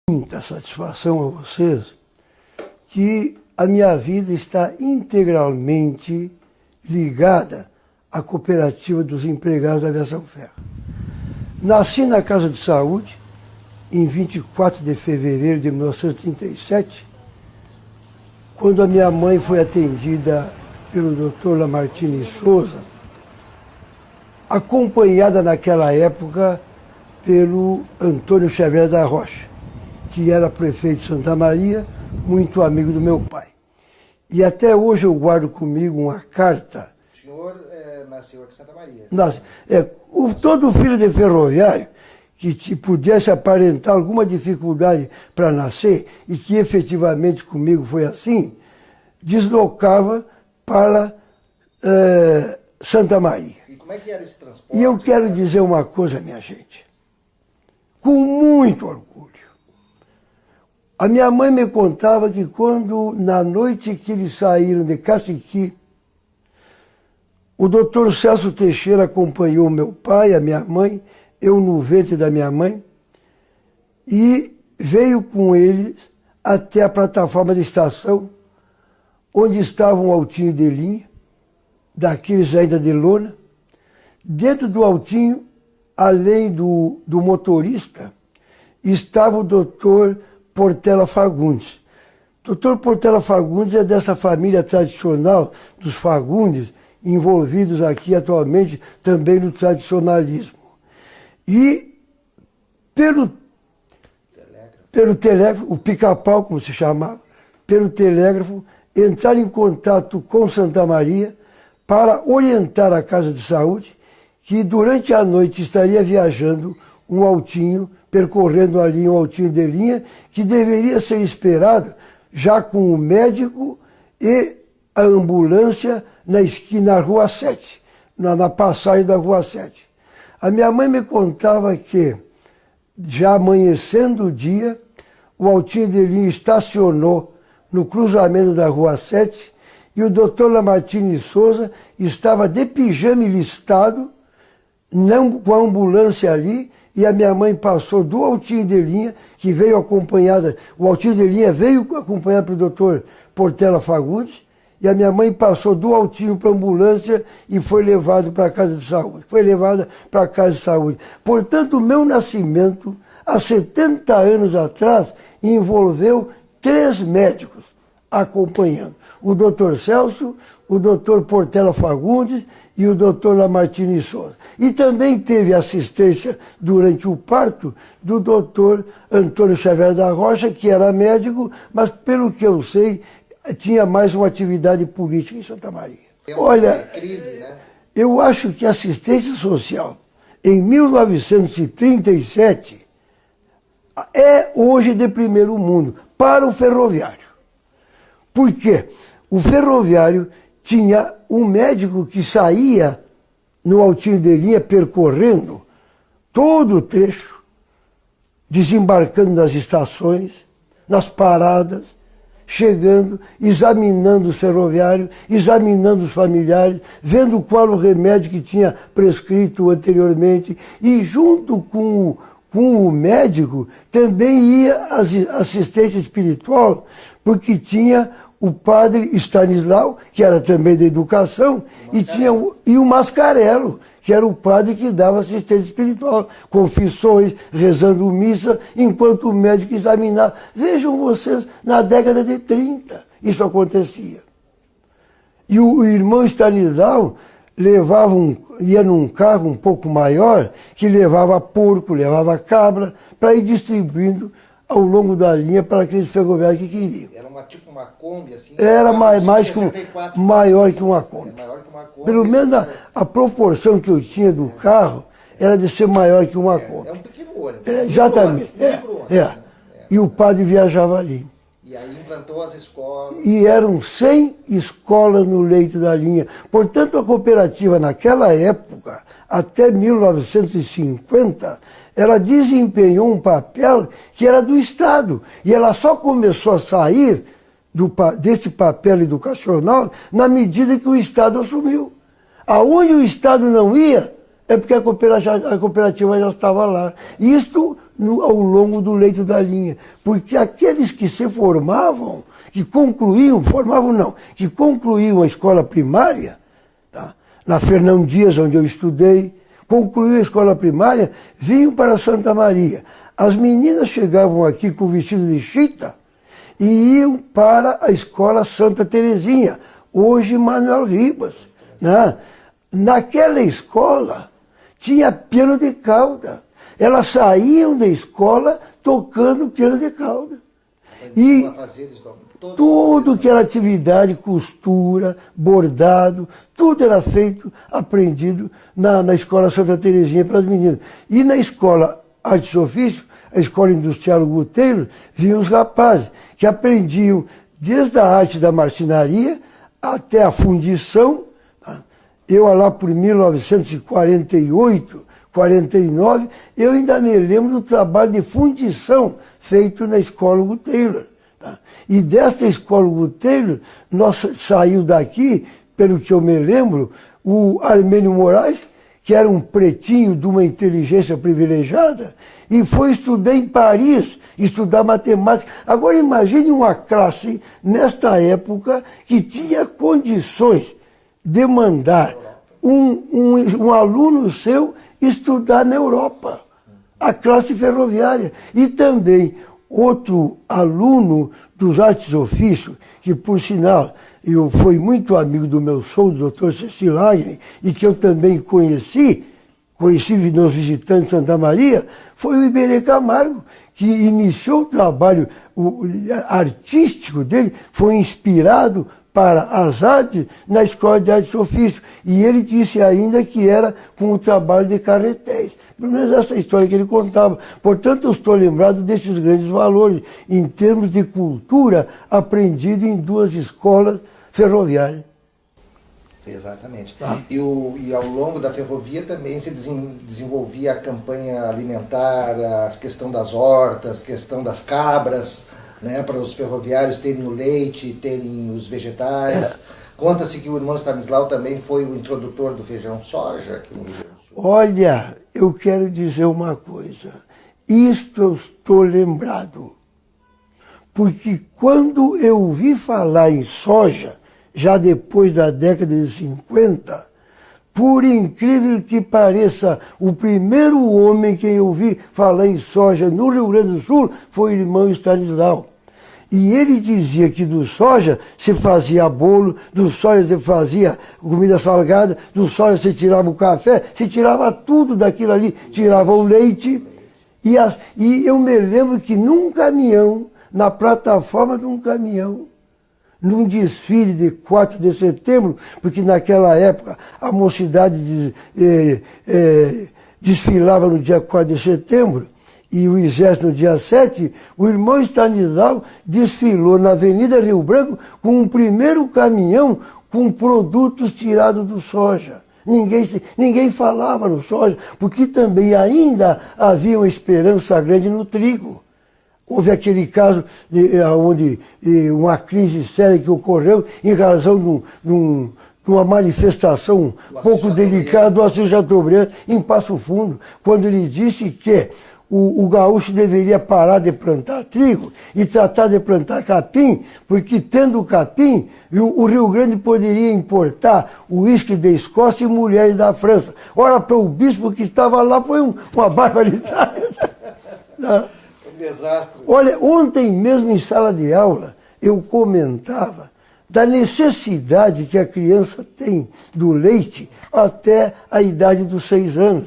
muita satisfação a vocês que a minha vida está integralmente ligada à Cooperativa dos Empregados da Aviação Ferro. Nasci na Casa de Saúde em 24 de fevereiro de 1937, quando a minha mãe foi atendida pelo Dr. Lamartine Souza, acompanhada naquela época pelo Antônio Xavier da Rocha, que era prefeito de Santa Maria, muito amigo do meu pai. E até hoje eu guardo comigo uma carta. O senhor nasceu aqui em Santa Maria? Todo filho de ferroviário que pudesse aparentar alguma dificuldade para nascer, e que efetivamente comigo foi assim, deslocava para Santa Maria. E como é que era esse transporte? E eu quero dizer uma coisa, minha gente, com muito orgulho. A minha mãe me contava que quando, na noite que eles saíram de Caciqui, o doutor Celso Teixeira acompanhou meu pai, a minha mãe, eu no ventre da minha mãe, e veio com eles até a plataforma de estação, onde estava um altinho de linha, daqueles ainda de lona. Dentro do altinho, além do motorista, estava o doutor Portela Fagundes. Doutor Portela Fagundes é dessa família tradicional dos Fagundes, envolvidos aqui atualmente também no tradicionalismo. E pelo telégrafo, o pica-pau, como se chamava, pelo telégrafo, entrar em contato com Santa Maria para orientar a Casa de Saúde que durante a noite estaria viajando um altinho, percorrendo ali um altinho de linha, que deveria ser esperado já com o médico e a ambulância na esquina, na Rua 7, na passagem da Rua 7. A minha mãe me contava que, já amanhecendo o dia, o altinho de linha estacionou no cruzamento da Rua 7 e o doutor Lamartine Souza estava de pijama e listado, não com a ambulância ali, e a minha mãe passou do altinho de linha, que veio acompanhada, o altinho de linha veio acompanhado pelo doutor Portela Fagundes, e a minha mãe passou do altinho para a ambulância e foi levado para a Casa de Saúde. Foi levada para a Casa de Saúde. Portanto, o meu nascimento, há 70 anos atrás, envolveu 3 médicos acompanhando. O doutor Celso, o doutor Portela Fagundes e o doutor Lamartine Souza. E também teve assistência durante o parto do doutor Antônio Xavier da Rocha, que era médico, mas pelo que eu sei, tinha mais uma atividade política em Santa Maria. Olha, crise, né? Eu acho que a assistência social, em 1937, é hoje de primeiro mundo para o ferroviário. Por quê? O ferroviário tinha um médico que saía no altinho de linha percorrendo todo o trecho, desembarcando nas estações, nas paradas, chegando, examinando os ferroviários, examinando os familiares, vendo qual o remédio que tinha prescrito anteriormente, e junto com o médico também ia a assistência espiritual, porque tinha o padre Stanislau, que era também da educação, e o Mascarello, que era o padre que dava assistência espiritual, confissões, rezando missa, enquanto o médico examinava. Vejam vocês, na década de 30, isso acontecia. E o irmão Stanislau ia num carro um pouco maior, que levava porco, levava cabra, para ir distribuindo ao longo da linha para aqueles ferroviários que queriam. Era tipo uma Kombi, assim? Era maior que uma Kombi. Maior que uma Kombi. Pelo menos a proporção que eu tinha do carro era de ser maior que uma Kombi. É um pequeno ônibus. Exatamente. E o padre viajava ali. E aí implantou as escolas. E eram 100 escolas no leito da linha. Portanto, a cooperativa, naquela época, até 1950, ela desempenhou um papel que era do Estado. E ela só começou a sair desse papel educacional na medida que o Estado assumiu. Aonde o Estado não ia, é porque a cooperativa já estava lá. Isto ao longo do leito da linha. Porque aqueles que se formavam, que concluíam a escola primária, tá? Na Fernão Dias, onde eu estudei, concluíam a escola primária, vinham para Santa Maria. As meninas chegavam aqui com vestido de chita e iam para a escola Santa Terezinha, hoje Manuel Ribas, né? Naquela escola tinha piano de cauda. Elas saíam da escola tocando piano de cauda. E tudo que era atividade, costura, bordado, tudo era feito, aprendido na escola Santa Terezinha para as meninas. E na escola Artes e Ofício, a escola industrial Hugo Taylor, vinham os rapazes que aprendiam desde a arte da marcenaria até a fundição. Eu lá por 1948, 49, eu ainda me lembro do trabalho de fundição feito na escola Hugo Taylor. Tá? E desta escola Hugo Taylor, nós saiu daqui, pelo que eu me lembro, o Armênio Moraes, que era um pretinho de uma inteligência privilegiada, e foi estudar em Paris, estudar matemática. Agora imagine uma classe, nesta época, que tinha condições de mandar um aluno seu estudar na Europa, a classe ferroviária. E também outro aluno dos Artes e Ofício, que por sinal eu fui muito amigo do meu sogro, Dr. Cecil Agnes, e que eu também conheci nos visitantes de Santa Maria, foi o Iberê Camargo, que iniciou o trabalho artístico dele, foi inspirado para as artes na Escola de Artes e Ofício. E ele disse ainda que era com o trabalho de carretéis. Pelo menos essa história que ele contava. Portanto, eu estou lembrado desses grandes valores, em termos de cultura, aprendido em duas escolas ferroviárias. Exatamente. E ao longo da ferrovia também se desenvolvia a campanha alimentar, a questão das hortas, a questão das cabras, né, para os ferroviários terem o leite, terem os vegetais. Conta-se que o irmão Stanislau também foi o introdutor do feijão soja aqui no Rio Grande do Sul. Olha, eu quero dizer uma coisa. Isto eu estou lembrado. Porque quando eu ouvi falar em soja, já depois da década de 50, por incrível que pareça, o primeiro homem que eu ouvi falar em soja no Rio Grande do Sul foi o irmão Stanislau. E ele dizia que do soja se fazia bolo, do soja se fazia comida salgada, do soja se tirava o café, se tirava tudo daquilo ali, tirava o leite. E eu me lembro que num caminhão, na plataforma de um caminhão, num desfile de 4 de setembro, porque naquela época a mocidade desfilava no dia 4 de setembro e o exército no dia 7, o irmão Stanislau desfilou na Avenida Rio Branco com um primeiro caminhão com produtos tirados do soja. Ninguém falava no soja, porque também ainda havia uma esperança grande no trigo. Houve aquele caso onde uma crise séria que ocorreu em razão de uma manifestação um pouco delicada do Assis Chateaubriand em Passo Fundo, quando ele disse que o gaúcho deveria parar de plantar trigo e tratar de plantar capim, porque tendo capim, o Rio Grande poderia importar o uísque da Escócia e mulheres da França. Ora, para o bispo que estava lá foi uma barbaridade. Desastre. Olha, ontem mesmo em sala de aula, eu comentava da necessidade que a criança tem do leite até a idade dos 6 anos.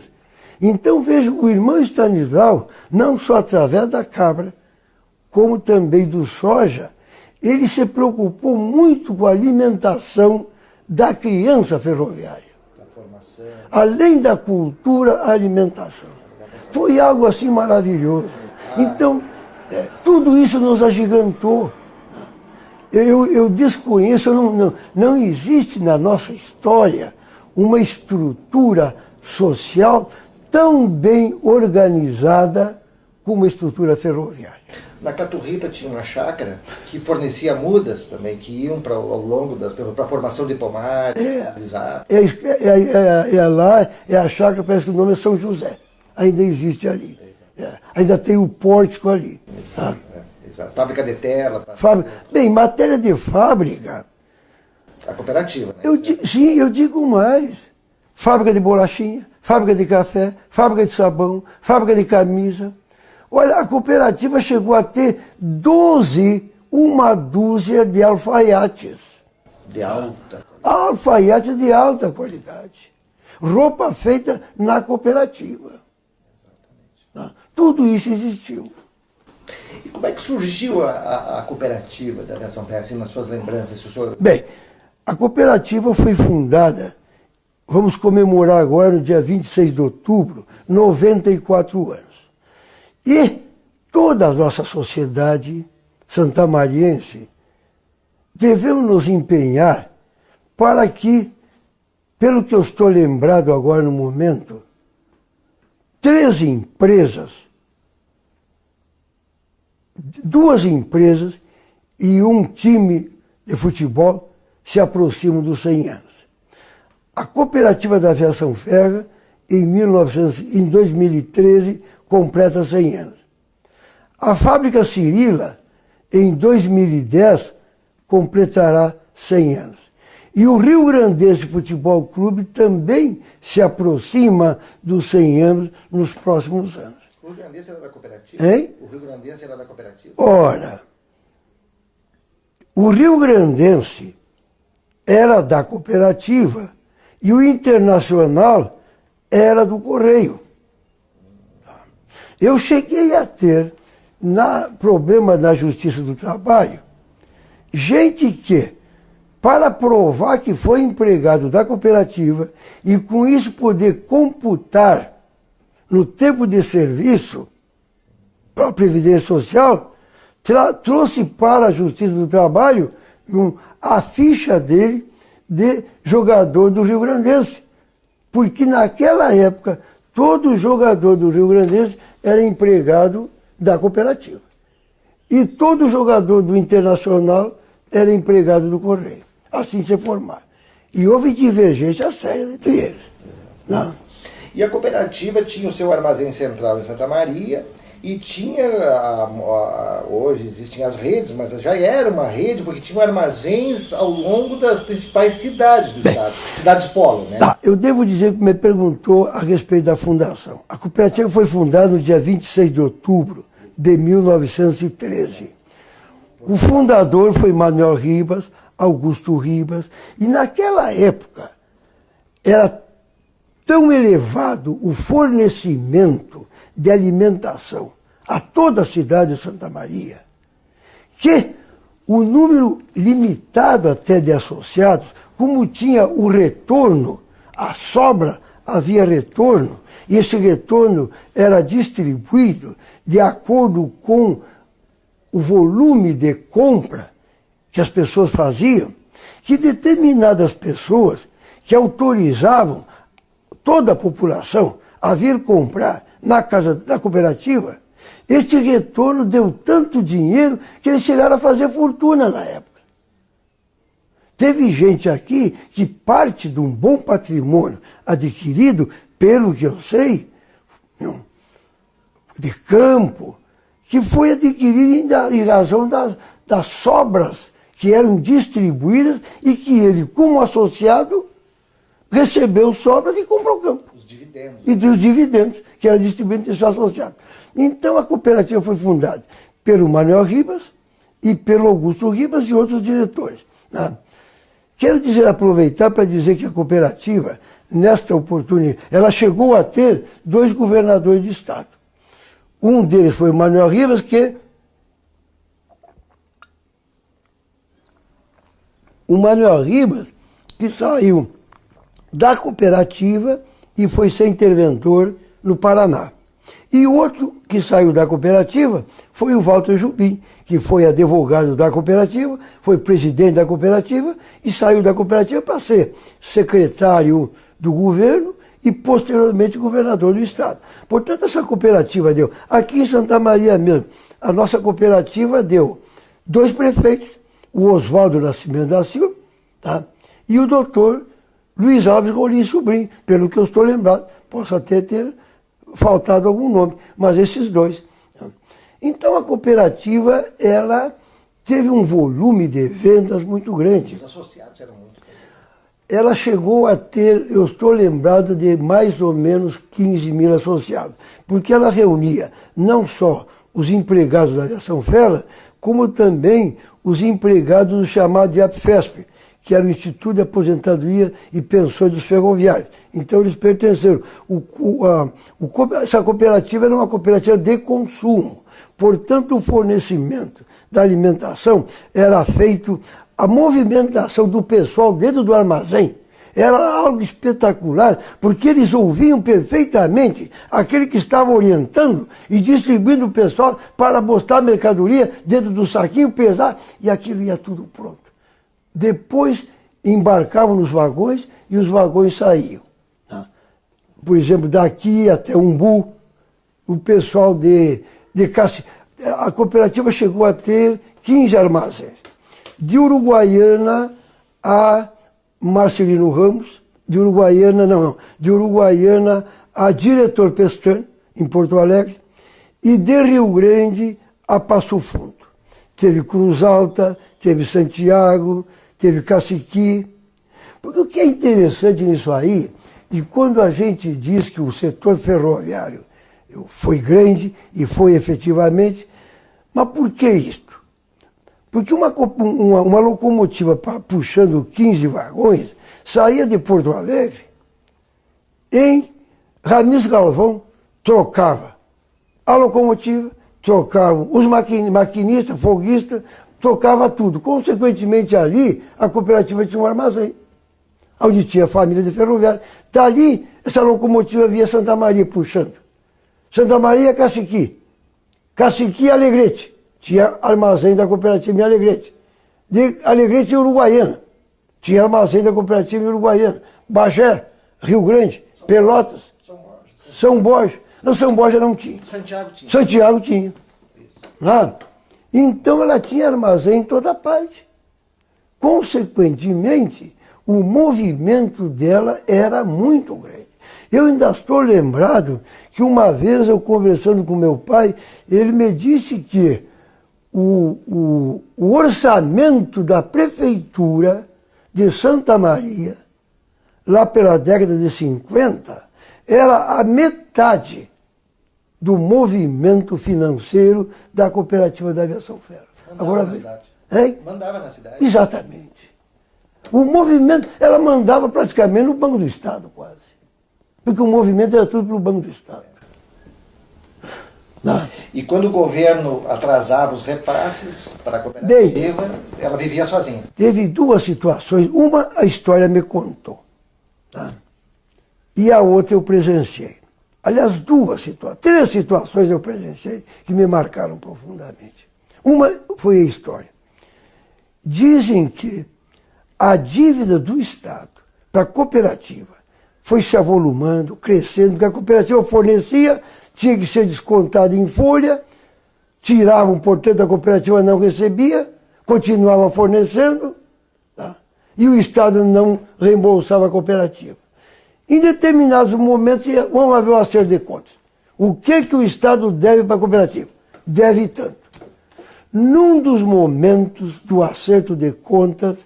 Então vejo o irmão Stanislau, não só através da cabra, como também do soja, ele se preocupou muito com a alimentação da criança ferroviária. Da formação. Além da cultura, a alimentação. Foi algo assim maravilhoso. Então, tudo isso nos agigantou. Eu desconheço, não existe na nossa história uma estrutura social tão bem organizada como a estrutura ferroviária. Na Caturrita tinha uma chácara que fornecia mudas também, que iam ao longo para a formação de pomares. Lá é a chácara, parece que o nome é São José. Ainda existe ali. Ainda tem o pórtico ali. Tá? Exato. Fábrica de tela. Bem, matéria de fábrica... A cooperativa, né? Sim, eu digo mais. Fábrica de bolachinha, fábrica de café, fábrica de sabão, fábrica de camisa. Olha, a cooperativa chegou a ter uma dúzia de alfaiates. De alta qualidade. Alfaiates de alta qualidade. Roupa feita na cooperativa. Exatamente. Tudo isso existiu. E como é que surgiu a cooperativa da Aviação Ferreira, assim, nas suas lembranças? Senhor... Bem, a cooperativa foi fundada, vamos comemorar agora no dia 26 de outubro, 94 anos. E toda a nossa sociedade santamariense devemos nos empenhar para que, pelo que eu estou lembrado agora no momento, 2 empresas e um time de futebol se aproximam dos 100 anos. A Cooperativa da Aviação Ferreira, em 2013, completa 100 anos. A Fábrica Cirila, em 2010, completará 100 anos. E o Rio Grandense Futebol Clube também se aproxima dos 100 anos nos próximos anos. O Rio Grandense era da cooperativa? Hein? O Rio Grandense era da cooperativa? Ora, o Rio Grandense era da cooperativa e o Internacional era do Correio. Eu cheguei a ter, problema na Justiça do Trabalho, gente que, para provar que foi empregado da cooperativa e com isso poder computar no tempo de serviço para a Previdência Social, trouxe para a Justiça do Trabalho a ficha dele de jogador do Rio Grandense. Porque naquela época, todo jogador do Rio Grandense era empregado da cooperativa. E todo jogador do Internacional era empregado do Correio. Assim se formaram. E houve divergência séria entre eles. Não. E a cooperativa tinha o seu armazém central em Santa Maria e tinha, hoje existem as redes, mas já era uma rede porque tinha armazéns ao longo das principais cidades do estado, cidades polo, né? Tá, eu devo dizer que me perguntou a respeito da fundação. A cooperativa foi fundada no dia 26 de outubro de 1913. O fundador foi Manuel Ribas, Augusto Ribas, e naquela época era tão elevado o fornecimento de alimentação a toda a cidade de Santa Maria, que o número limitado até de associados, como tinha o retorno, a sobra havia retorno, e esse retorno era distribuído de acordo com o volume de compra que as pessoas faziam, que determinadas pessoas que autorizavam toda a população a vir comprar na casa da cooperativa, este retorno deu tanto dinheiro que eles chegaram a fazer fortuna na época. Teve gente aqui que parte de um bom patrimônio adquirido, pelo que eu sei, de campo, que foi adquirido em razão das sobras que eram distribuídas e que ele, como associado, recebeu sobras e comprou o campo. Os dividendos. E dos dividendos, que eram distribuídos entre os associados. Então a cooperativa foi fundada pelo Manuel Ribas e pelo Augusto Ribas e outros diretores. Né? Quero aproveitar para dizer que a cooperativa, nesta oportunidade, ela chegou a ter 2 governadores de estado. Um deles foi o Manuel Ribas, que saiu da cooperativa e foi ser interventor no Paraná. E o outro que saiu da cooperativa foi o Walter Jubim, que foi advogado da cooperativa, foi presidente da cooperativa e saiu da cooperativa para ser secretário do governo e posteriormente governador do estado. Portanto, essa cooperativa deu, aqui em Santa Maria mesmo, a nossa cooperativa deu 2 prefeitos, o Oswaldo Nascimento da Silva, tá? E o doutor Luiz Alves Rolim Sobrinho, pelo que eu estou lembrado, posso até ter faltado algum nome, mas esses dois. Então a cooperativa, ela teve um volume de vendas muito grande. Os associados eram muito. Ela chegou a ter, eu estou lembrado de mais ou menos 15 mil associados, porque ela reunia não só os empregados da Aviação Ferro, como também os empregados do chamado IAPFESP, que era o Instituto de Aposentadoria e Pensões dos Ferroviários. Então eles pertenceram. Essa cooperativa era uma cooperativa de consumo. Portanto, o fornecimento da alimentação era feito, a movimentação do pessoal dentro do armazém era algo espetacular, porque eles ouviam perfeitamente aquele que estava orientando e distribuindo o pessoal para botar a mercadoria dentro do saquinho, pesar, e aquilo ia tudo pronto. Depois embarcavam nos vagões e os vagões saíam. Por exemplo, daqui até Umbu, o pessoal a cooperativa chegou a ter 15 armazéns. De Uruguaiana a Marcelino Ramos, de Uruguaiana a Diretor Pestana, em Porto Alegre, e de Rio Grande a Passo Fundo. Teve Cruz Alta, teve Santiago, teve Caciqui. Porque o que é interessante nisso aí, e quando a gente diz que o setor ferroviário foi grande, e foi efetivamente, mas por que isto? Porque uma locomotiva puxando 15 vagões saía de Porto Alegre, em Ramires Galvão trocava a locomotiva, trocavam os maquinistas, folguistas, trocava tudo. Consequentemente, ali, a cooperativa tinha um armazém, onde tinha a família de ferroviário. Dali, essa locomotiva via Santa Maria puxando. Santa Maria, Caciqui. Caciqui e Alegrete. Tinha armazém da cooperativa em Alegrete. De Alegrete e Uruguaiana. Tinha armazém da cooperativa em Uruguaiana. Bagé, Rio Grande, Pelotas, São Borja. Não, São Borja não tinha. Santiago tinha. Santiago tinha. Então ela tinha armazém em toda parte. Consequentemente, o movimento dela era muito grande. Eu ainda estou lembrado que uma vez eu conversando com meu pai, ele me disse que o orçamento da prefeitura de Santa Maria, lá pela década de 50, era a metade do movimento financeiro da cooperativa da Aviação Ferro. Mandava na cidade. Hein? Mandava na cidade. Exatamente. O movimento, ela mandava praticamente no Banco do Estado, quase. Porque o movimento era tudo pelo Banco do Estado. E quando o governo atrasava os repasses para a cooperativa, ela vivia sozinha? Teve duas situações. Uma, a história me contou. E a outra eu presenciei. Aliás, três situações eu presenciei que me marcaram profundamente. Uma foi a história. Dizem que a dívida do Estado para a cooperativa foi se avolumando, crescendo, porque a cooperativa fornecia, tinha que ser descontada em folha, tiravam, portanto, a cooperativa não recebia, continuava fornecendo, e o Estado não reembolsava a cooperativa. Em determinados momentos, vamos haver um acerto de contas. O que o Estado deve para a cooperativa? Deve tanto. Num dos momentos do acerto de contas,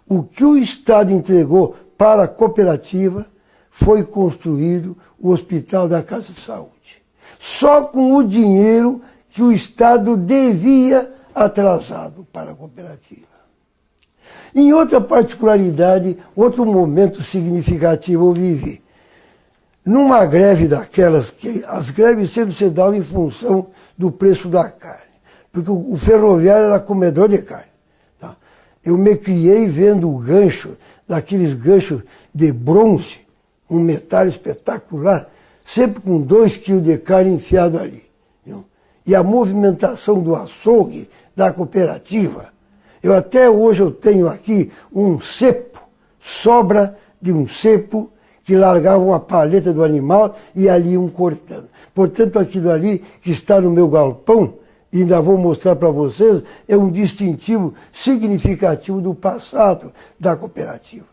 o que o Estado entregou para a cooperativa foi construído o Hospital da Casa de Saúde. Só com o dinheiro que o Estado devia atrasado para a cooperativa. Em outra particularidade, outro momento significativo eu vivi. Numa greve daquelas, que as greves sempre se davam em função do preço da carne, porque o ferroviário era comedor de carne. Eu me criei vendo o gancho, daqueles ganchos de bronze, um metal espetacular, sempre com 2 quilos de carne enfiado ali. Viu? E a movimentação do açougue da cooperativa. Até hoje eu tenho aqui um cepo, sobra de um cepo, que largavam a paleta do animal e ali iam cortando. Portanto, aquilo ali que está no meu galpão, e ainda vou mostrar para vocês, é um distintivo significativo do passado da cooperativa.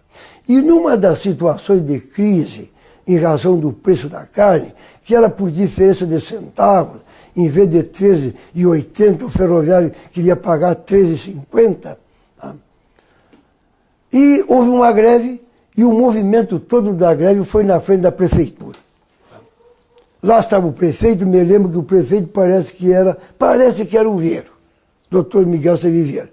E numa das situações de crise, em razão do preço da carne, que era por diferença de centavos, em vez de R$ 13,80, o ferroviário queria pagar R$ 13,50. Tá? E houve uma greve, e o movimento todo da greve foi na frente da prefeitura. Lá estava o prefeito, me lembro que o prefeito parece que era o Vieiro, doutor Miguel Sevivier.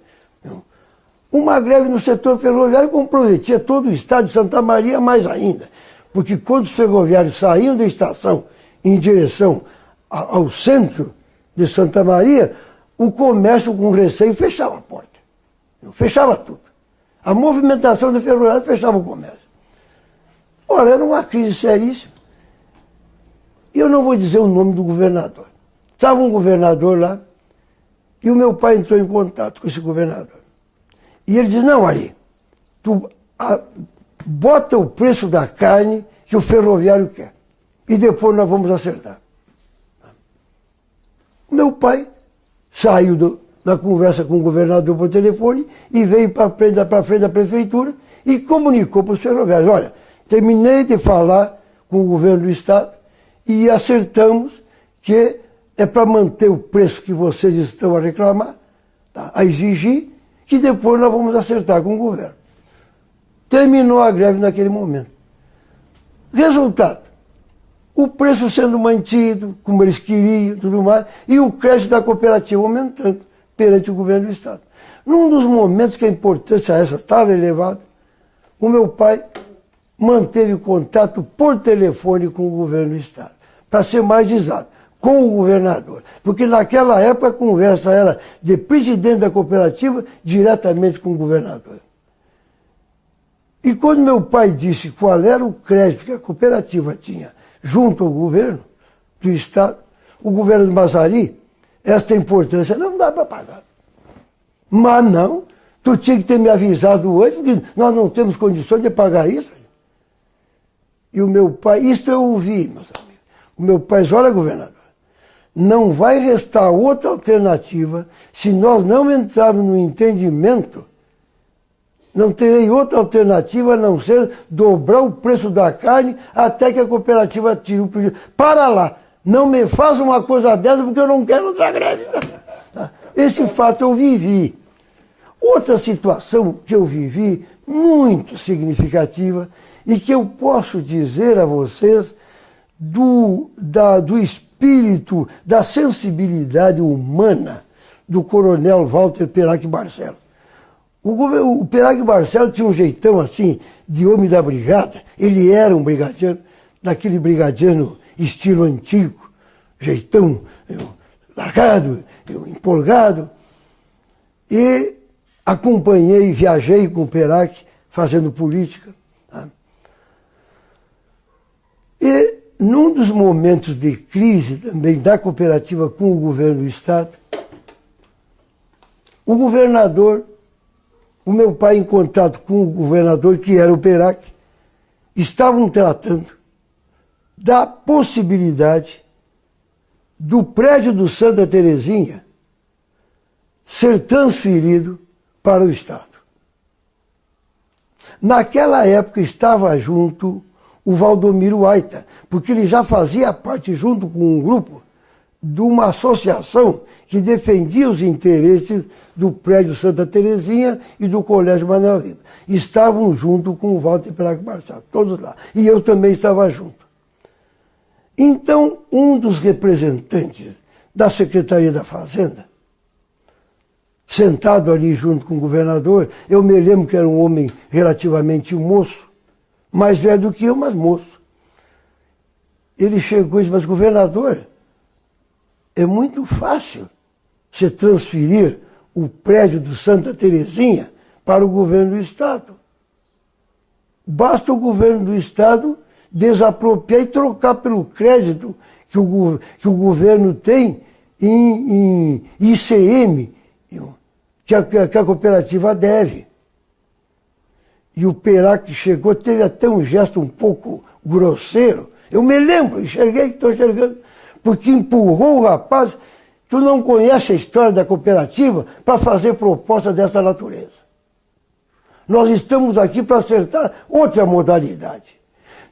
Uma greve no setor ferroviário comprometia todo o estado de Santa Maria mais ainda, porque quando os ferroviários saíam da estação em direção ao centro de Santa Maria, o comércio com receio fechava a porta, fechava tudo. A movimentação do ferroviário fechava o comércio. Ora, era uma crise seríssima. E eu não vou dizer o nome do governador. Estava um governador lá, e o meu pai entrou em contato com esse governador. E ele disse, não, Ari, tu bota o preço da carne que o ferroviário quer. E depois nós vamos acertar. O meu pai saiu da conversa com o governador por telefone e veio para frente da prefeitura e comunicou para os ferroviários, olha, terminei de falar com o governo do estado e acertamos que é para manter o preço que vocês estão a reclamar, tá, a exigir, que depois nós vamos acertar com o governo. Terminou a greve naquele momento. Resultado, o preço sendo mantido, como eles queriam, tudo mais, e o crédito da cooperativa aumentando perante o governo do estado. Num dos momentos que a importância essa estava elevada, o meu pai manteve contato por telefone com o governo do estado, para ser mais exato, com o governador. Porque naquela época a conversa era de presidente da cooperativa diretamente com o governador. E quando meu pai disse qual era o crédito que a cooperativa tinha junto ao governo do estado, o governo do Mazari, esta importância não dá para pagar. Mas não, tu tinha que ter me avisado hoje, porque nós não temos condições de pagar isso. E o meu pai, isso eu ouvi, meus amigos. O meu pai disse, olha, governador, não vai restar outra alternativa se nós não entrarmos no entendimento. Não terei outra alternativa a não ser dobrar o preço da carne até que a cooperativa tire o prejuízo. Para lá, não me faça uma coisa dessa porque eu não quero outra greve. Esse fato eu vivi. Outra situação que eu vivi, muito significativa, e que eu posso dizer a vocês do espírito, da sensibilidade humana do coronel Walter Perac Barcelos. O Perac Barcelos tinha um jeitão assim, de homem da brigada. Ele era um brigadiano, daquele brigadiano estilo antigo, jeitão largado, empolgado. E acompanhei, viajei com o Perac, fazendo política. Tá? E num dos momentos de crise também da cooperativa com o governo do estado, o governador, o meu pai em contato com o governador, que era o Perac, estavam tratando da possibilidade do prédio do Santa Terezinha ser transferido para o estado. Naquela época estava junto o Valdomiro Aita, porque ele já fazia parte, junto com um grupo, de uma associação que defendia os interesses do prédio Santa Terezinha e do Colégio Manuel Ribas. Estavam junto com o Walter Perac Barcelos, todos lá. E eu também estava junto. Então, um dos representantes da Secretaria da Fazenda, sentado ali junto com o governador, eu me lembro que era um homem relativamente moço, mais velho do que eu, mas moço. Ele chegou e disse, mas governador, é muito fácil você transferir o prédio do Santa Terezinha para o governo do estado. Basta o governo do estado desapropriar e trocar pelo crédito que o governo tem em ICM, que a cooperativa deve. E o Perac chegou, teve até um gesto um pouco grosseiro. Eu me lembro, estou enxergando, porque empurrou o rapaz. Tu não conhece a história da cooperativa para fazer proposta dessa natureza. Nós estamos aqui para acertar outra modalidade.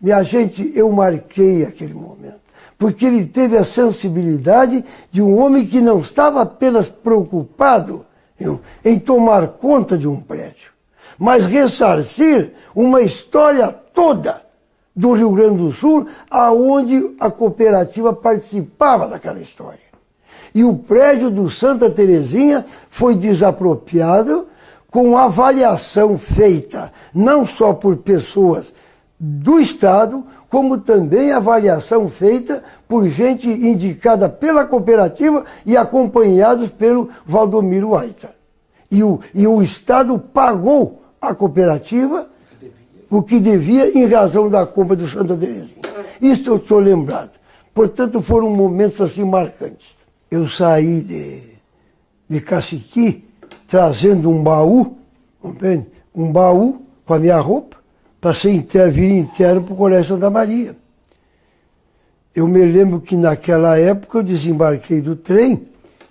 Minha gente, eu marquei aquele momento, porque ele teve a sensibilidade de um homem que não estava apenas preocupado em tomar conta de um prédio, mas ressarcir uma história toda do Rio Grande do Sul, aonde a cooperativa participava daquela história. E o prédio do Santa Terezinha foi desapropriado com avaliação feita não só por pessoas do Estado, como também avaliação feita por gente indicada pela cooperativa e acompanhados pelo Valdomiro Aita. E o Estado pagou a cooperativa o que devia em razão da compra do Santa Terezinha. Isso eu estou lembrado. Portanto, foram momentos assim marcantes. Eu saí de Caciqui trazendo um baú, compreende? Um baú com a minha roupa, para vir interno para o Colégio Santa Maria. Eu me lembro que naquela época eu desembarquei do trem,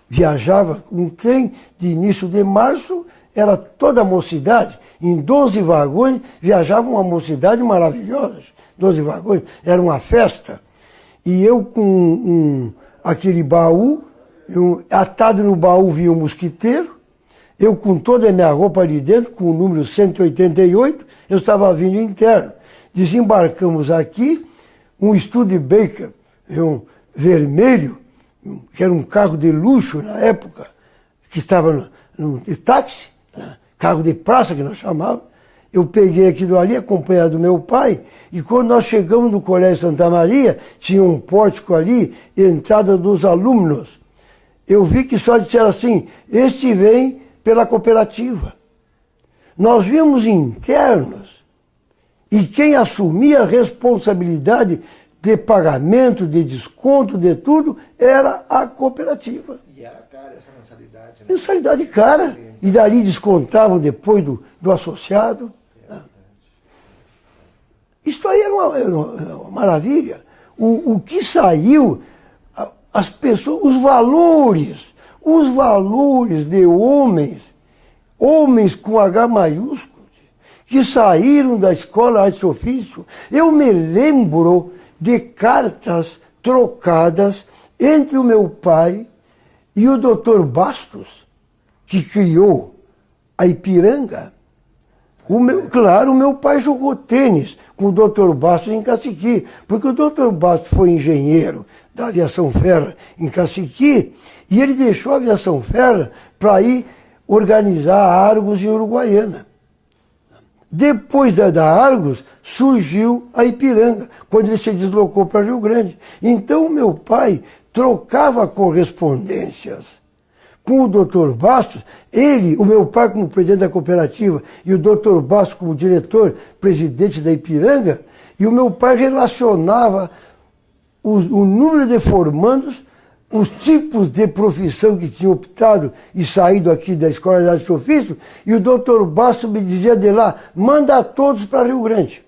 viajava um trem de início de março, era toda a mocidade, em 12 vagões, viajava uma mocidade maravilhosa, 12 vagões, era uma festa. E eu com aquele baú, atado no baú vinha um mosquiteiro, eu com toda a minha roupa ali dentro, com o número 188, eu estava vindo interno. Desembarcamos aqui, um Studebaker, vermelho, que era um carro de luxo na época, que estava no táxi, né? Carro de praça que nós chamávamos. Eu peguei aquilo ali, acompanhado do meu pai, e quando nós chegamos no Colégio Santa Maria, tinha um pórtico ali, entrada dos alunos. Eu vi que só disseram assim, este vem pela cooperativa. Nós vimos internos, e quem assumia a responsabilidade de pagamento, de desconto, de tudo, era a cooperativa. E era cara essa mensalidade, né? Mensalidade cara. E dali descontavam depois do associado. Isso aí era uma maravilha. O que saiu, as pessoas, os valores de homens com H maiúsculo, que saíram da escola Arte e Ofício. Eu me lembro de cartas trocadas entre o meu pai e o Dr. Bastos, que criou a Ipiranga. Claro, o meu pai jogou tênis com o Dr. Bastos em Caciqui, porque o Dr. Bastos foi engenheiro da Aviação Ferra em Caciqui, e ele deixou a Aviação Ferra para ir organizar a Argos em Uruguaiana. Depois da Argos, surgiu a Ipiranga, quando ele se deslocou para Rio Grande. Então, o meu pai trocava correspondências com o Dr. Bastos, o meu pai como presidente da cooperativa e o Dr. Bastos como diretor, presidente da Ipiranga, e o meu pai relacionava o número de formandos, os tipos de profissão que tinham optado e saído aqui da Escola de Arte e Ofício, e o Dr. Bastos me dizia de lá, manda todos para Rio Grande,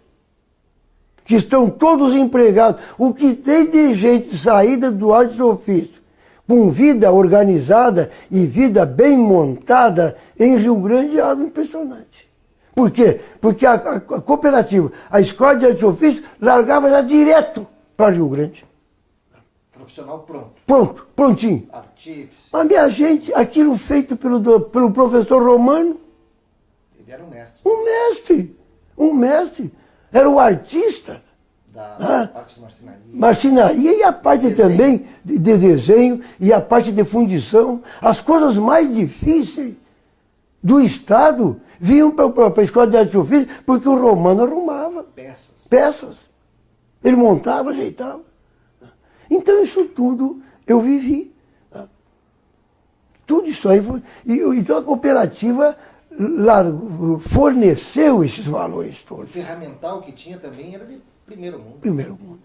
que estão todos empregados. O que tem de gente saída do Arte e Ofício, com vida organizada e vida bem montada em Rio Grande, é algo impressionante. Por quê? Porque a cooperativa, a Escola de Arte e Ofício, largava já direto para Rio Grande. Profissional pronto. Pronto, prontinho. Artífice. Mas, minha gente, aquilo feito pelo professor Romano. Ele era um mestre. Um mestre. Era o artista. Da parte de marcenaria. Marcenaria e a parte também de desenho e a parte de fundição. As coisas mais difíceis do Estado vinham para a Escola de Arte e Ofício porque o Romano arrumava. Peças. Ele montava, ajeitava. Então, isso tudo eu vivi. Tudo isso aí foi. Então, a cooperativa forneceu esses valores todos. O ferramental que tinha também era de primeiro mundo. Primeiro mundo.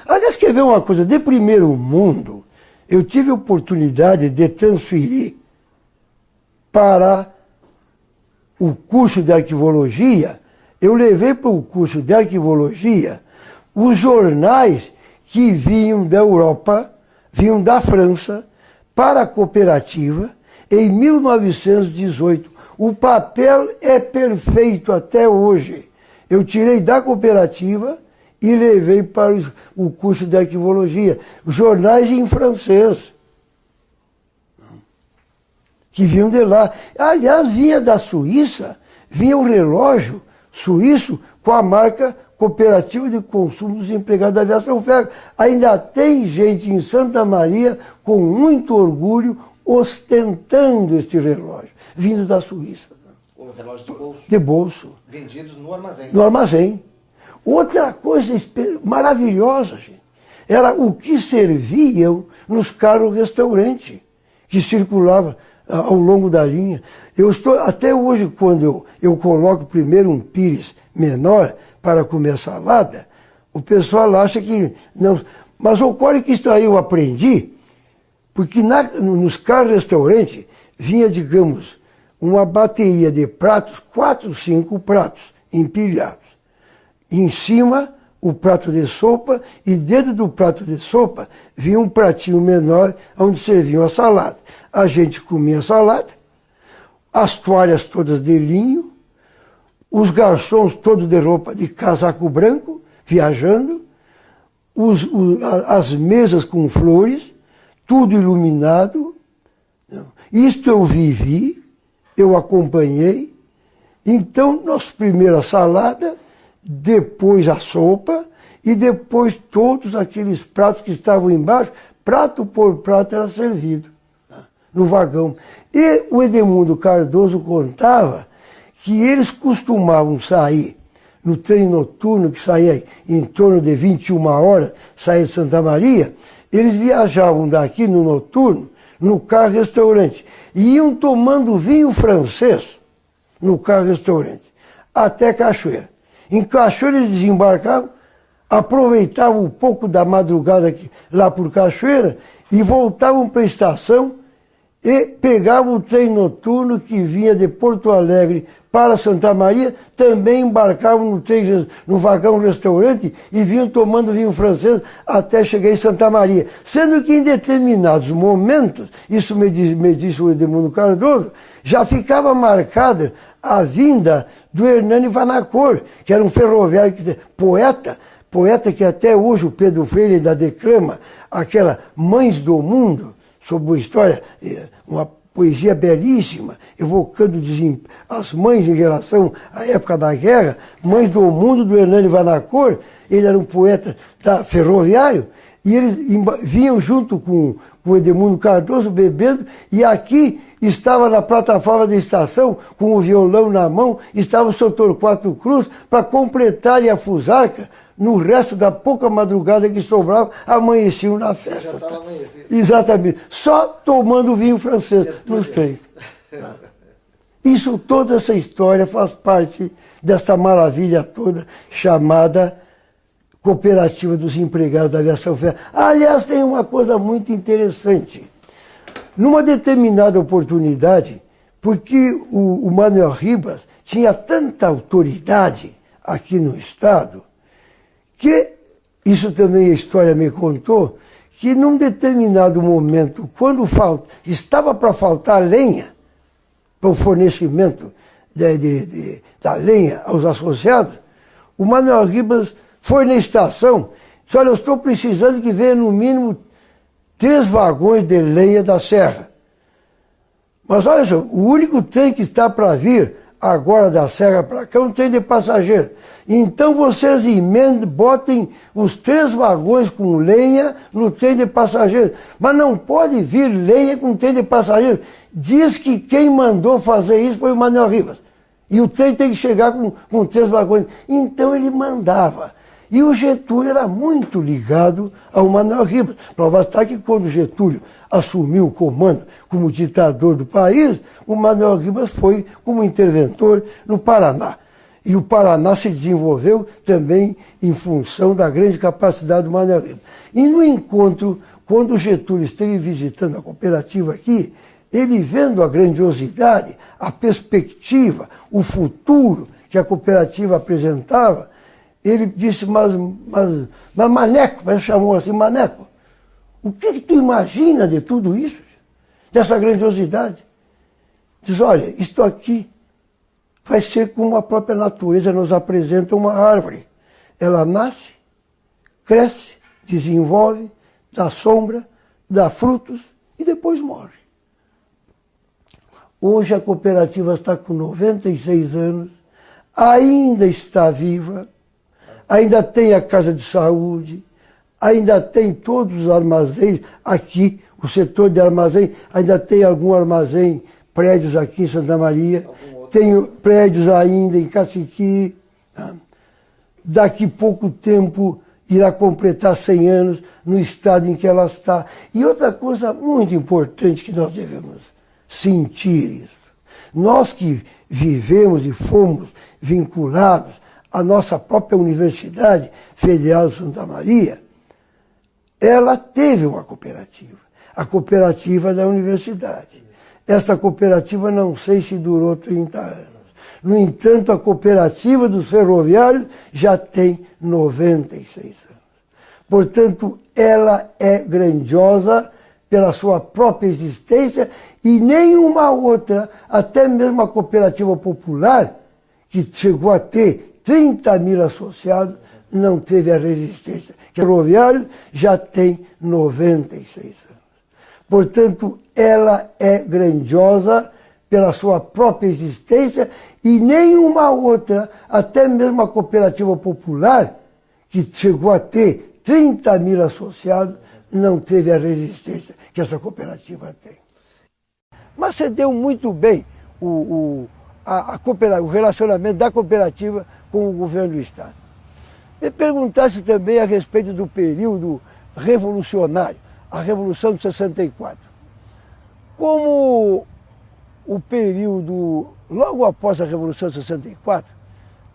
Aliás, quer ver uma coisa? De primeiro mundo, eu tive a oportunidade de transferir para o curso de arquivologia. Eu levei para o curso de arquivologia os jornais que vinham da Europa, vinham da França, para a cooperativa, em 1918. O papel é perfeito até hoje. Eu tirei da cooperativa e levei para o curso de arquivologia, jornais em francês, que vinham de lá. Aliás, vinha da Suíça, vinha um relógio suíço com a marca Cooperativa de Consumo dos Empregados da Aviação Ferro. Ainda tem gente em Santa Maria com muito orgulho ostentando este relógio, vindo da Suíça. O relógio de bolso? De bolso. Vendidos no armazém. No armazém. Outra coisa maravilhosa, gente, era o que serviam nos carros-restaurante que circulavam ao longo da linha. Até hoje, quando eu coloco primeiro um pires menor para comer salada, o pessoal acha que não. Mas ocorre que isso aí eu aprendi, porque nos carros-restaurante vinha, digamos, uma bateria de pratos, 4, 5 pratos empilhados. Em cima, o prato de sopa, e dentro do prato de sopa vinha um pratinho menor onde serviam a salada. A gente comia a salada, as toalhas todas de linho, os garçons todos de roupa de casaco branco, viajando, as mesas com flores, tudo iluminado. Isto eu vivi, eu acompanhei. Então, nossa primeira salada, depois a sopa e depois todos aqueles pratos que estavam embaixo, prato por prato era servido no vagão. E o Edemundo Cardoso contava que eles costumavam sair no trem noturno, que saía em torno de 21 horas, saía de Santa Maria, eles viajavam daqui no noturno, no carro-restaurante, e iam tomando vinho francês no carro-restaurante, até Cachoeira. Em Cachoeira eles desembarcavam, aproveitavam um pouco da madrugada lá por Cachoeira e voltavam para a estação e pegavam o trem noturno que vinha de Porto Alegre para Santa Maria, também embarcavam no trem, no vagão-restaurante e vinham tomando vinho francês até chegar em Santa Maria. Sendo que em determinados momentos, isso me disse o Edemundo Cardoso, já ficava marcada a vinda do Hernani Vanacor, que era um ferroviário, poeta que até hoje o Pedro Freire ainda declama, aquela Mães do Mundo, sobre uma história, uma poesia belíssima, evocando as mães em relação à época da guerra, Mães do Mundo, do Hernani Vanacor. Ele era um poeta ferroviário, e eles vinham junto com o Edemundo Cardoso bebendo, e aqui estava na plataforma da estação, com o violão na mão, estava o Sr. Torquato Cruz para completar a fusarca. No resto da pouca madrugada que sobrava, amanheciam na festa. Já estava amanhecido. Exatamente. Só tomando vinho francês nos trens. Isso, toda essa história faz parte dessa maravilha toda chamada Cooperativa dos Empregados da Aviação Ferro. Aliás, tem uma coisa muito interessante. Numa determinada oportunidade, porque o Manuel Ribas tinha tanta autoridade aqui no Estado, que, isso também a história me contou, que num determinado momento, quando estava para faltar lenha, para o fornecimento da lenha aos associados, o Manuel Ribas foi na estação, disse: olha, eu estou precisando que venha no mínimo 3 vagões de lenha da serra. Mas olha só, o único trem que está para vir agora da serra para cá é um trem de passageiro. Então vocês emendem, botem os 3 vagões com lenha no trem de passageiro. Mas não pode vir lenha com trem de passageiro. Diz que quem mandou fazer isso foi o Manuel Ribas. E o trem tem que chegar com 3 vagões. Então ele mandava. E o Getúlio era muito ligado ao Manuel Ribas. Prova está que quando o Getúlio assumiu o comando como ditador do país, o Manuel Ribas foi como interventor no Paraná. E o Paraná se desenvolveu também em função da grande capacidade do Manuel Ribas. E no encontro, quando o Getúlio esteve visitando a cooperativa aqui, ele vendo a grandiosidade, a perspectiva, o futuro que a cooperativa apresentava, ele disse: mas Maneco, ele chamou assim, Maneco, o que tu imagina de tudo isso, dessa grandiosidade? Diz: olha, isto aqui, vai ser como a própria natureza nos apresenta uma árvore. Ela nasce, cresce, desenvolve, dá sombra, dá frutos e depois morre. Hoje a cooperativa está com 96 anos, ainda está viva, ainda tem a casa de saúde, ainda tem todos os armazéns aqui, o setor de armazém, ainda tem algum armazém, prédios aqui em Santa Maria, tem prédios ainda em Caciqui. Tá? Daqui pouco tempo irá completar 100 anos no estado em que ela está. E outra coisa muito importante que nós devemos sentir isso. Nós que vivemos e fomos vinculados à nossa própria Universidade Federal de Santa Maria, ela teve uma cooperativa, a cooperativa da universidade. Esta cooperativa não sei se durou 30 anos. No entanto, a cooperativa dos ferroviários já tem 96 anos. Portanto, ela é grandiosa pela sua própria existência e nenhuma outra, até mesmo a cooperativa popular, que chegou a ter 30 mil associados, não teve a resistência. O ferroviário já tem 96 anos. Portanto, ela é grandiosa pela sua própria existência e nenhuma outra, até mesmo a cooperativa popular, que chegou a ter 30 mil associados, não teve a resistência que essa cooperativa tem. Mas você deu muito bem o relacionamento da cooperativa com o governo do Estado. Me perguntasse também a respeito do período revolucionário, a Revolução de 64. Como o período logo após a Revolução de 64,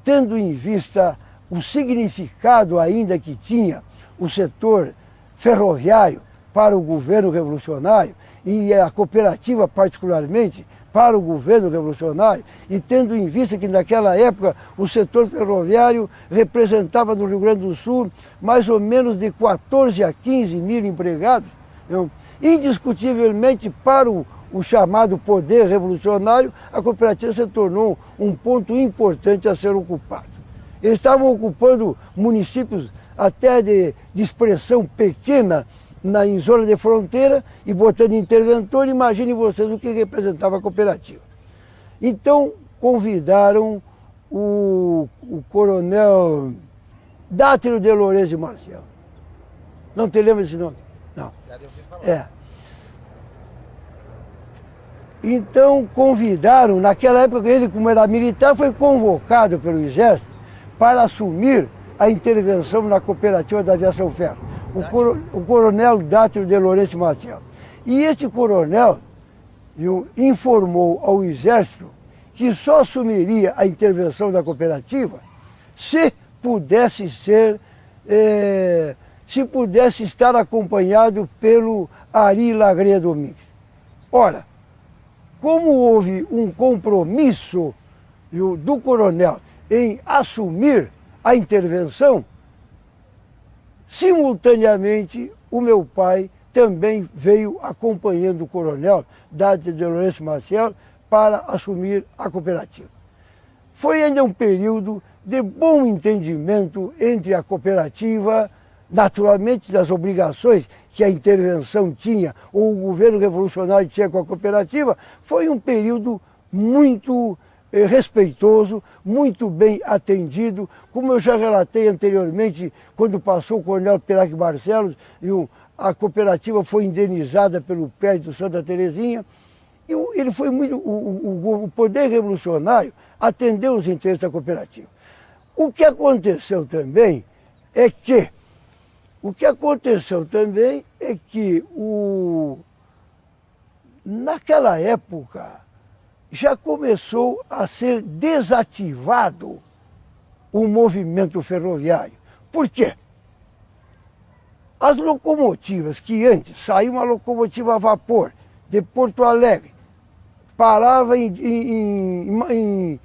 tendo em vista o significado ainda que tinha o setor ferroviário para o governo revolucionário e a cooperativa particularmente para o governo revolucionário, e tendo em vista que naquela época o setor ferroviário representava no Rio Grande do Sul mais ou menos de 14 a 15 mil empregados, indiscutivelmente para o chamado poder revolucionário, a cooperativa se tornou um ponto importante a ser ocupado. Eles estavam ocupando municípios até de expressão pequena em zona de fronteira e botando interventor. Imaginem vocês o que representava a cooperativa. Então convidaram o coronel Dátilo de Lourenço de Maciel. Não te lembra esse nome? Não. É. Então convidaram, naquela época ele, como era militar, foi convocado pelo Exército para assumir a intervenção na cooperativa da aviação ferro. O coronel Dátilo de Lourenço de Maciel. E este coronel informou ao Exército que só assumiria a intervenção da cooperativa se pudesse estar acompanhado pelo Ari Lagreia Domingues. Ora, como houve um compromisso do coronel em assumir a intervenção, simultaneamente o meu pai também veio acompanhando o coronel Dátilo de Lourenço Maciel para assumir a cooperativa. Foi ainda um período de bom entendimento entre a cooperativa, naturalmente das obrigações que a intervenção tinha, ou o governo revolucionário tinha com a cooperativa. Foi um período muito respeitoso, muito bem atendido, como eu já relatei anteriormente, quando passou o coronel Pirac Barcelos, a cooperativa foi indenizada pelo prédio Santa Terezinha, e ele foi muito, o poder revolucionário atendeu os interesses da cooperativa. O que aconteceu também é que naquela época já começou a ser desativado o movimento ferroviário. Por quê? As locomotivas que antes saía uma locomotiva a vapor de Porto Alegre, parava em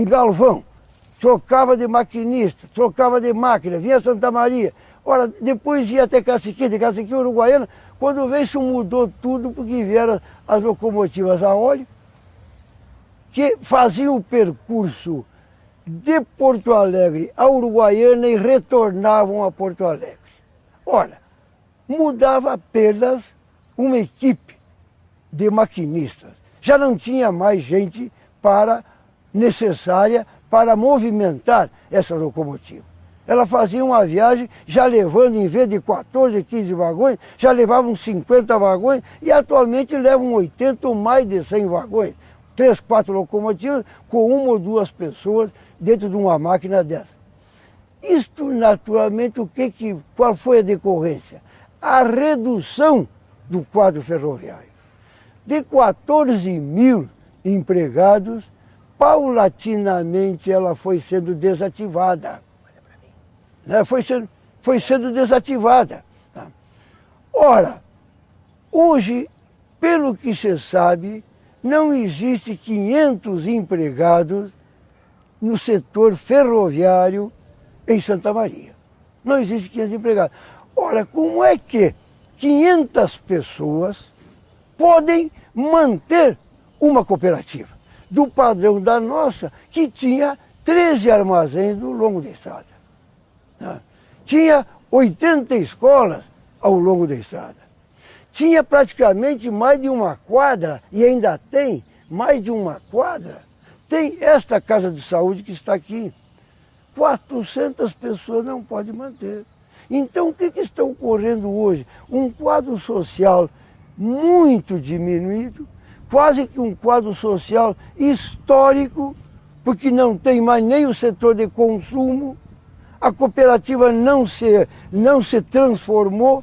Galvão, trocava de maquinista, trocava de máquina, vinha a Santa Maria. Ora, depois ia até Caciqui, de Caciqui, Uruguaiana. Quando veio, isso mudou tudo, porque vieram as locomotivas a óleo. que faziam o percurso de Porto Alegre a Uruguaiana e retornavam a Porto Alegre. Ora, mudava apenas uma equipe de maquinistas. Já não tinha mais gente necessária para movimentar essa locomotiva. Ela fazia uma viagem já levando, em vez de 14, 15 vagões, já levavam 50 vagões e atualmente levam 80 ou mais de 100 vagões. 3, 4 locomotivas com 1 ou 2 pessoas dentro de uma máquina dessa. Isto, naturalmente, qual foi a decorrência? A redução do quadro ferroviário. De 14 mil empregados, paulatinamente ela foi sendo desativada. Foi sendo desativada. Ora, hoje, pelo que se sabe, não existe 500 empregados no setor ferroviário em Santa Maria. Não existe 500 empregados. Ora, como é que 500 pessoas podem manter uma cooperativa do padrão da nossa, que tinha 13 armazéns no longo da estrada? Tinha 80 escolas ao longo da estrada. Tinha praticamente mais de uma quadra, e ainda tem mais de uma quadra. Tem esta casa de saúde que está aqui. 400 pessoas não pode manter. Então, o que está ocorrendo hoje? Um quadro social muito diminuído, quase que um quadro social histórico, porque não tem mais nem o setor de consumo, a cooperativa não se transformou,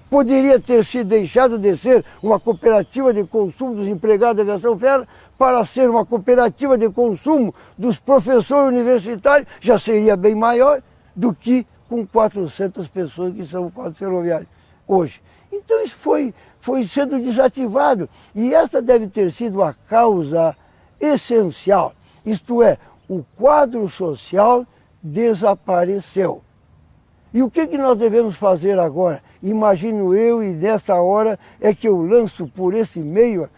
poderia ter se deixado de ser uma cooperativa de consumo dos empregados da aviação ferroviária para ser uma cooperativa de consumo dos professores universitários, já seria bem maior do que com 400 pessoas que são o quadro ferroviário hoje. Então isso foi sendo desativado e essa deve ter sido a causa essencial, isto é, o quadro social desapareceu. E o que nós devemos fazer agora? Imagino eu, e nessa hora é que eu lanço por esse meio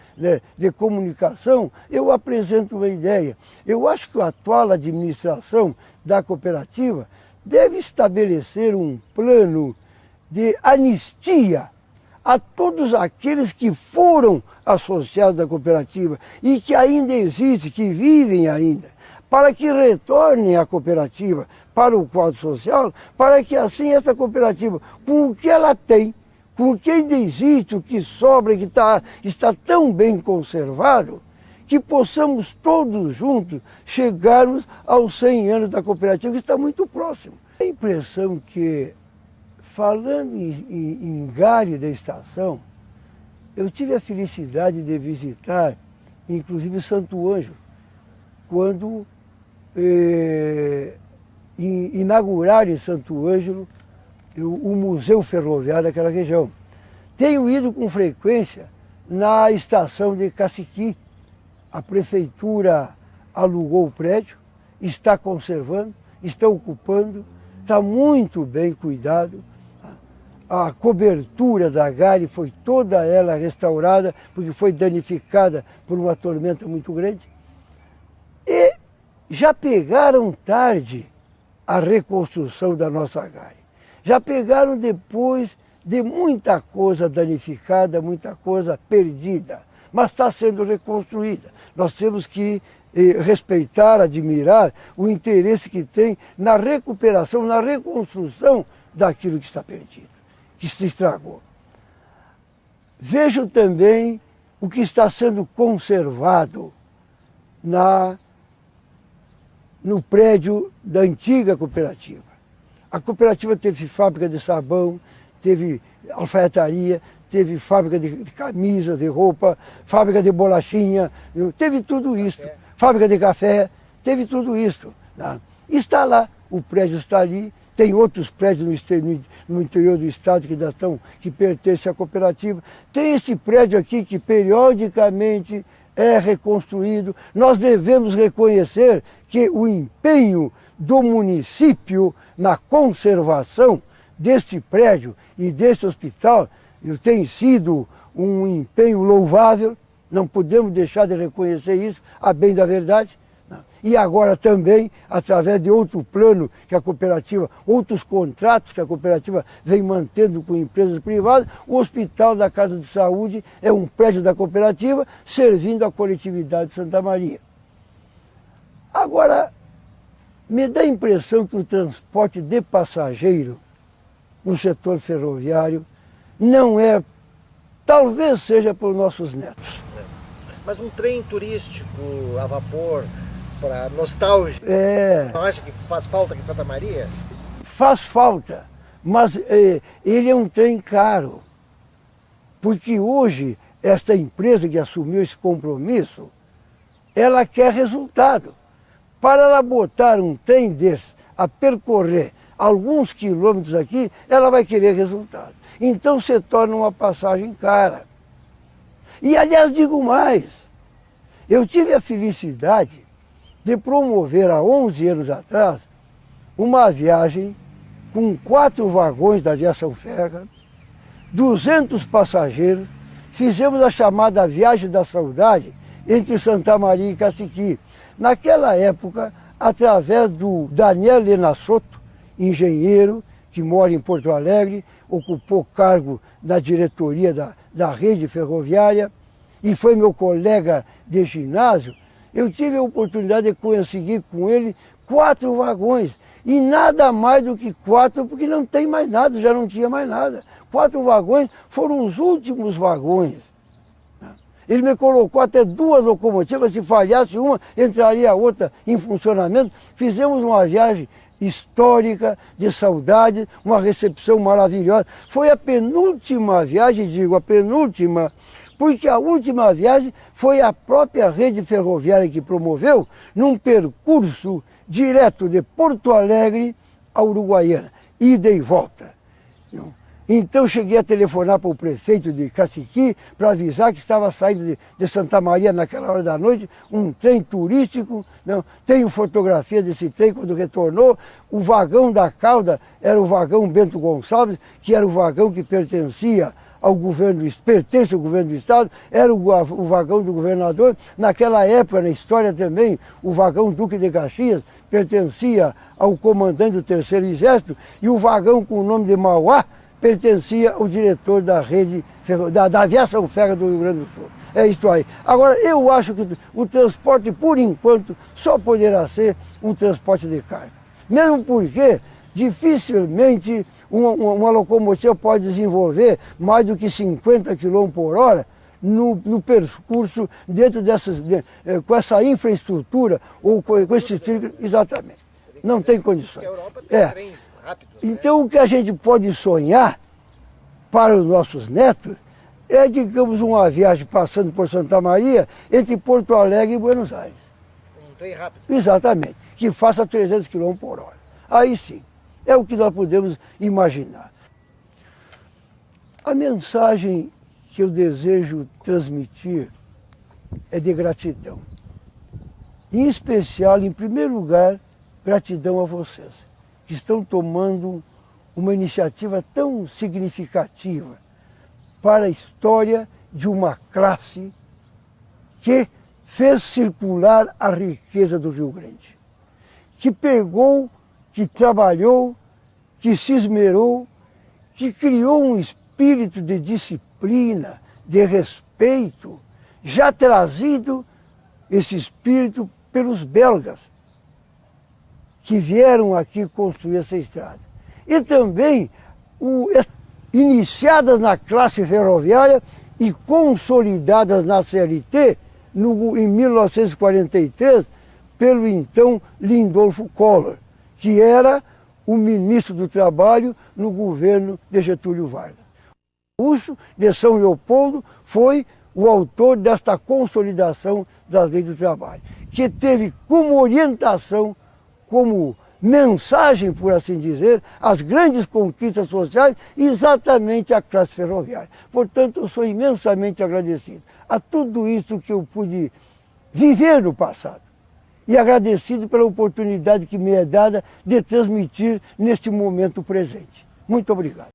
de comunicação, eu apresento uma ideia. Eu acho que a atual administração da cooperativa deve estabelecer um plano de anistia a todos aqueles que foram associados da cooperativa e que ainda existem, que vivem ainda, para que retornem à cooperativa para o quadro social, para que assim essa cooperativa, com o que ela tem, com o que ainda existe, o que sobra, que está tão bem conservado, que possamos todos juntos chegarmos aos 100 anos da cooperativa, que está muito próximo. A impressão que, falando em Gare da Estação, eu tive a felicidade de visitar, inclusive, Santo Ângelo, quando inauguraram em Santo Ângelo o Museu Ferroviário daquela região. Tenho ido com frequência na estação de Caciqui. A prefeitura alugou o prédio, está conservando, está ocupando, está muito bem cuidado. A cobertura da Gare foi toda ela restaurada, porque foi danificada por uma tormenta muito grande. E já pegaram tarde a reconstrução da nossa Gare. Já pegaram depois de muita coisa danificada, muita coisa perdida, mas está sendo reconstruída. Nós temos que respeitar, admirar o interesse que tem na recuperação, na reconstrução daquilo que está perdido, que se estragou. Vejo também o que está sendo conservado no prédio da antiga cooperativa. A cooperativa teve fábrica de sabão, teve alfaiataria, teve fábrica de camisa, de roupa, fábrica de bolachinha, teve tudo isso. Fábrica de café, teve tudo isso. Tá? Está lá, o prédio está ali, tem outros prédios no interior do estado que pertencem à cooperativa. Tem esse prédio aqui que periodicamente é reconstruído. Nós devemos reconhecer que o empenho do município na conservação deste prédio e deste hospital tem sido um empenho louvável, Não podemos deixar de reconhecer isso, a bem da verdade. E agora também, através de outro plano que a cooperativa, outros contratos que a cooperativa vem mantendo com empresas privadas, o Hospital da Casa de Saúde é um prédio da cooperativa servindo a coletividade de Santa Maria. Agora, me dá a impressão que o transporte de passageiro no setor ferroviário não é, talvez seja para os nossos netos. Mas um trem turístico a vapor, para nostalgia, não acha que faz falta aqui em Santa Maria? Faz falta, mas ele é um trem caro. Porque hoje, esta empresa que assumiu esse compromisso, ela quer resultado. Para ela botar um trem desse a percorrer alguns quilômetros aqui, ela vai querer resultado. Então se torna uma passagem cara. E aliás, digo mais, eu tive a felicidade de promover há 11 anos atrás uma viagem com 4 vagões da aviação ferra, 200 passageiros, fizemos a chamada Viagem da Saudade entre Santa Maria e Caciqui. Naquela época, através do Daniel Lenassoto, engenheiro, que mora em Porto Alegre, ocupou cargo na diretoria da rede ferroviária e foi meu colega de ginásio, eu tive a oportunidade de conseguir com ele 4 vagões. E nada mais do que 4, porque não tem mais nada, já não tinha mais nada. 4 vagões foram os últimos vagões. Ele me colocou até 2 locomotivas, se falhasse uma, entraria a outra em funcionamento. Fizemos uma viagem histórica, de saudade, uma recepção maravilhosa. Foi a penúltima viagem, digo, a penúltima, porque a última viagem foi a própria rede ferroviária que promoveu, num percurso direto de Porto Alegre a Uruguaiana, ida e volta. Então cheguei a telefonar para o prefeito de Caciqui para avisar que estava saindo de Santa Maria naquela hora da noite, um trem turístico, tenho fotografia desse trem quando retornou, o vagão da cauda era o vagão Bento Gonçalves, que era o vagão que pertencia ao governo, pertence ao governo do estado, era o vagão do governador. Naquela época, na história também, o vagão Duque de Caxias pertencia ao comandante do Terceiro Exército e o vagão com o nome de Mauá pertencia ao diretor da rede, da aviação ferra do Rio Grande do Sul. É isso aí. Agora, eu acho que o transporte, por enquanto, só poderá ser um transporte de carga. Mesmo porque dificilmente uma locomotiva pode desenvolver mais do que 50 km por hora no percurso dentro com essa infraestrutura ou com esse trilho, exatamente. Não tem condições. A Europa tem trens rápidos, né? Então o que a gente pode sonhar para os nossos netos é, digamos, uma viagem passando por Santa Maria entre Porto Alegre e Buenos Aires. Um trem rápido. Exatamente, que faça 300 km por hora. Aí sim. É o que nós podemos imaginar. A mensagem que eu desejo transmitir é de gratidão. Em especial, em primeiro lugar, gratidão a vocês, que estão tomando uma iniciativa tão significativa para a história de uma classe que fez circular a riqueza do Rio Grande, que pegou, que trabalhou, que se esmerou, que criou um espírito de disciplina, de respeito, já trazido esse espírito pelos belgas, que vieram aqui construir essa estrada. E também iniciadas na classe ferroviária e consolidadas na CLT em 1943 pelo então Lindolfo Collor, que era o ministro do Trabalho no governo de Getúlio Vargas. O Gaúcho de São Leopoldo foi o autor desta consolidação das leis do trabalho, que teve como orientação, como mensagem, por assim dizer, as grandes conquistas sociais, exatamente a classe ferroviária. Portanto, eu sou imensamente agradecido a tudo isso que eu pude viver no passado e agradecido pela oportunidade que me é dada de transmitir neste momento presente. Muito obrigado.